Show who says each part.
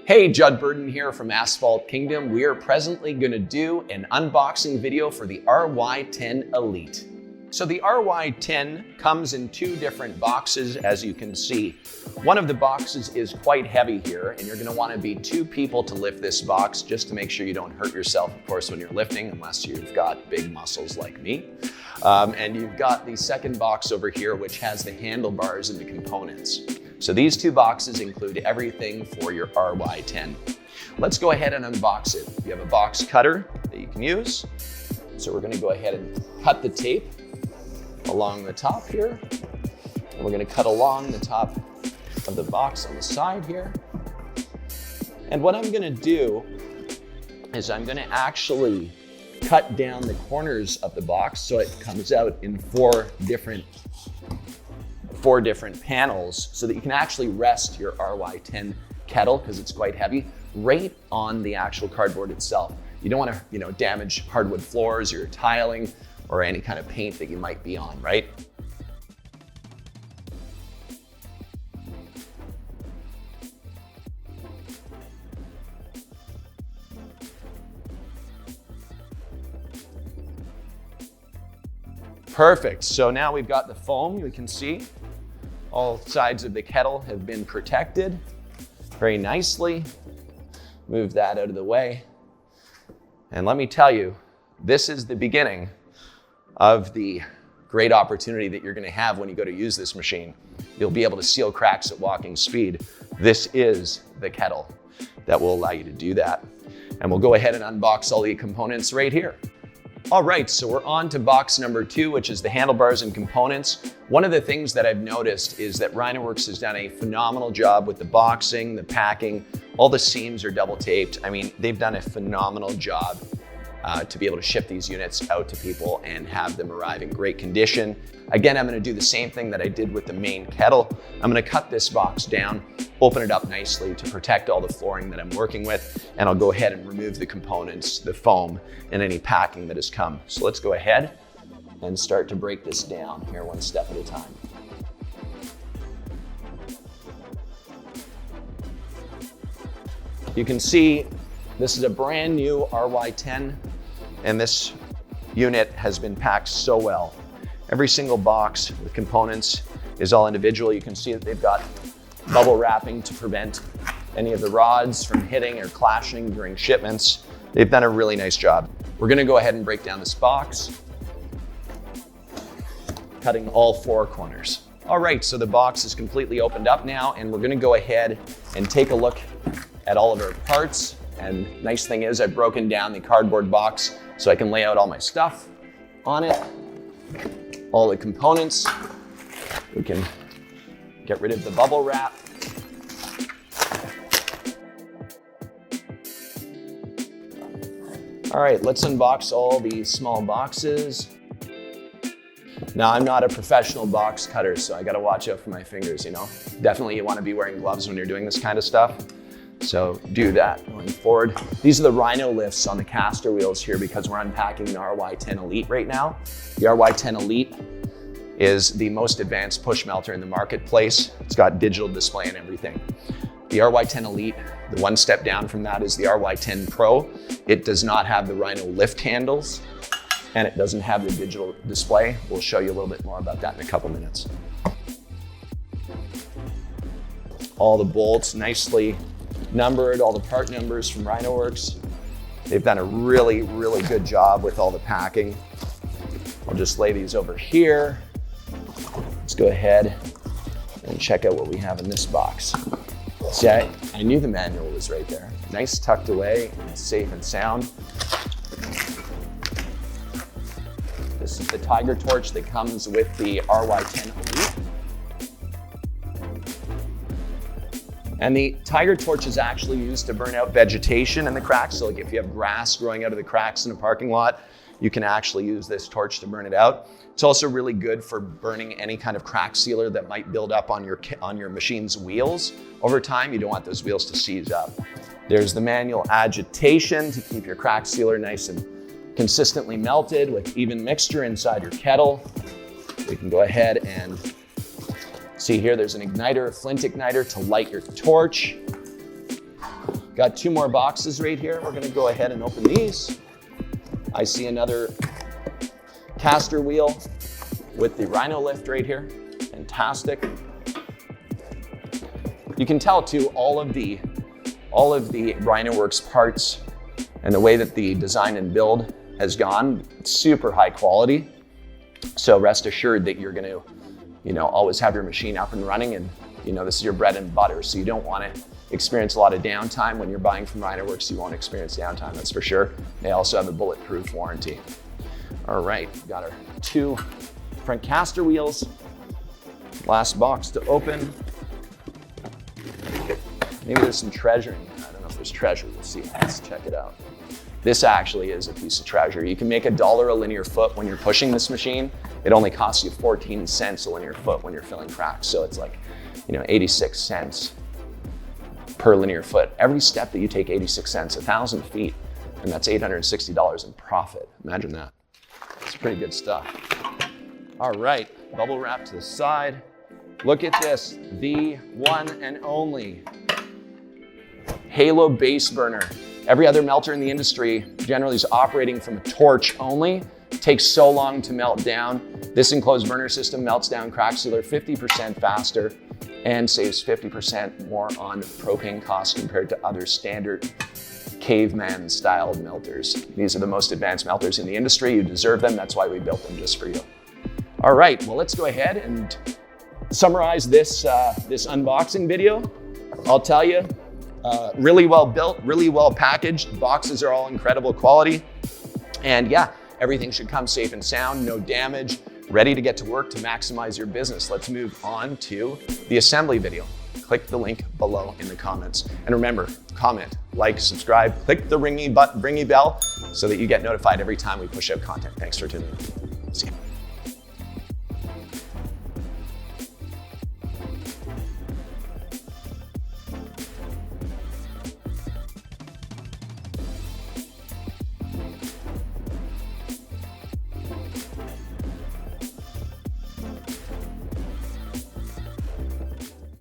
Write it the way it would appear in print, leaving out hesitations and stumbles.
Speaker 1: Hey, Judd Burden here from Asphalt Kingdom. We are presently going to do an unboxing video for the RY10 Elite. So the RY10 comes in two different boxes, as you can see. One of the boxes is quite heavy here, and you're going to want to be two people to lift this box just to make sure you don't hurt yourself, of course, when you're lifting, unless you've got big muscles like me. And you've got the second box over here, which has the handlebars and the components. So these two boxes include everything for your RY10. Let's go ahead and unbox it. You have a box cutter that you can use. So we're gonna go ahead and cut the tape along the top here. And we're gonna cut along the top of the box on the side here. And what I'm gonna do is I'm gonna actually cut down the corners of the box so it comes out in four different panels so that you can actually rest your RY10 kettle, because it's quite heavy, right on the actual cardboard itself. You don't want to, damage hardwood floors or your tiling or any kind of paint that you might be on, right? Perfect. So now we've got the foam, you can see. All sides of the kettle have been protected very nicely. Move that out of the way. And let me tell you, this is the beginning of the great opportunity that you're going to have when you go to use this machine. You'll be able to seal cracks at walking speed. This is the kettle that will allow you to do that. And we'll go ahead and unbox all the components right here. All right, so we're on to box number 2, which is the handlebars and components. One of the things that I've noticed is that RynoWorx has done a phenomenal job with the boxing, the packing. All the seams are double taped. I mean, they've done a phenomenal job to be able to ship these units out to people and have them arrive in great condition. Again, I'm gonna do the same thing that I did with the main kettle. I'm gonna cut this box down, open it up nicely to protect all the flooring that I'm working with, and I'll go ahead and remove the components, the foam, and any packing that has come. So let's go ahead and start to break this down here one step at a time. You can see this is a brand new RY10, and this unit has been packed so well. Every single box with components is all individual. You can see that they've got bubble wrapping to prevent any of the rods from hitting or clashing during shipments. They've done a really nice job. We're gonna go ahead and break down this box, cutting all four corners. All right, so the box is completely opened up now, and we're gonna go ahead and take a look at all of our parts. And nice thing is I've broken down the cardboard box so I can lay out all my stuff on it, all the components. We can get rid of the bubble wrap. All right, let's unbox all these small boxes. Now, I'm not a professional box cutter, so I gotta watch out for my fingers, Definitely you wanna be wearing gloves when you're doing this kind of stuff. So do that going forward. These are the Rhino lifts on the caster wheels here because we're unpacking the RY10 Elite right now. The RY10 Elite is the most advanced push melter in the marketplace. It's got digital display and everything. The RY10 Elite, the one step down from that is the RY10 Pro. It does not have the Rhino lift handles, and it doesn't have the digital display. We'll show you a little bit more about that in a couple minutes. All the bolts nicely numbered, all the part numbers from RynoWorx. They've done a really, really good job with all the packing. I'll just lay these over here. Let's go ahead and check out what we have in this box. See, I knew the manual was right there. Nice tucked away and safe and sound. This is the Tiger torch that comes with the RY10 Elite. And the Tiger torch is actually used to burn out vegetation in the cracks. So like if you have grass growing out of the cracks in a parking lot, you can actually use this torch to burn it out. It's also really good for burning any kind of crack sealer that might build up on your machine's wheels. Over time, you don't want those wheels to seize up. There's the manual agitation to keep your crack sealer nice and consistently melted with even mixture inside your kettle. We can go ahead and see here, there's an igniter, a flint igniter to light your torch. Got 2 more boxes right here. We're gonna go ahead and open these. I see another caster wheel with the Rhino lift right here. Fantastic. You can tell too, all of the RynoWorx parts and the way that the design and build has gone, it's super high quality. So rest assured that you're gonna, always have your machine up and running, and this is your bread and butter. So you don't wanna experience a lot of downtime. When you're buying from RynoWorx, you won't experience downtime, that's for sure. They also have a bulletproof warranty. All right, we've got our 2 front caster wheels. Last box to open. Maybe there's some treasure in here. I don't know if there's treasure. Let's see. Let's check it out. This actually is a piece of treasure. You can make $1 a linear foot when you're pushing this machine. It only costs you 14 cents a linear foot when you're filling cracks. So it's like, 86 cents per linear foot. Every step that you take, 86 cents, 1,000 feet, and that's $860 in profit. Imagine that. It's pretty good stuff. All right, bubble wrap to the side. Look at this, the one and only Halo base burner. Every other melter in the industry generally is operating from a torch only. It takes so long to melt down. This enclosed burner system melts down crack sealer 50% faster and saves 50% more on propane costs compared to other standard caveman styled melters. These are the most advanced melters in the industry. You deserve them. That's why we built them just for you. All right, well, let's go ahead and summarize this unboxing video. I'll tell you, really well built, really well packaged. Boxes are all incredible quality. And yeah, everything should come safe and sound, no damage, ready to get to work to maximize your business. Let's move on to the assembly video. Click the link below in the comments. And remember, comment, like, subscribe, click the ringy bell so that you get notified every time we push out content. Thanks for tuning in. See you.